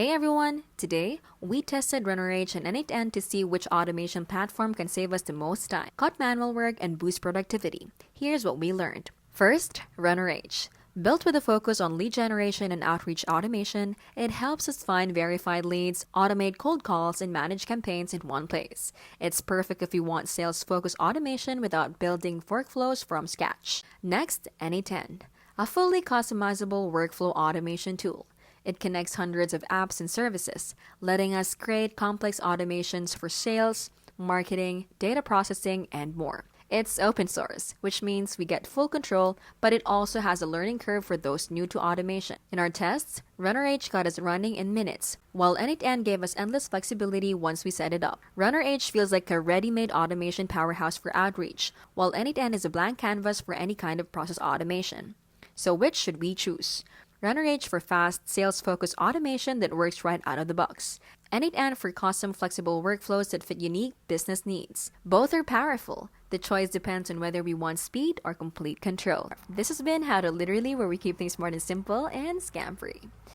Hey everyone! Today, we tested RunnerH and n8n to see which automation platform can save us the most time, cut manual work, and boost productivity. Here's what we learned. First, RunnerH. Built with a focus on lead generation and outreach automation, it helps us find verified leads, automate cold calls, and manage campaigns in one place. It's perfect if you want sales-focused automation without building workflows from scratch. Next, n8n. A fully customizable workflow automation tool. It connects hundreds of apps and services, letting us create complex automations for sales, marketing, data processing, and more. It's open source, which means we get full control, but it also has a learning curve for those new to automation. In our tests, RunnerH got us running in minutes, while n8n gave us endless flexibility once we set it up. RunnerH feels like a ready-made automation powerhouse for outreach, while n8n is a blank canvas for any kind of process automation. So which should we choose? RunnerH for fast, sales-focused automation that works right out of the box. n8n for custom, flexible workflows that fit unique business needs. Both are powerful. The choice depends on whether we want speed or complete control. This has been How to Literally, where we keep things smart and simple and scam-free.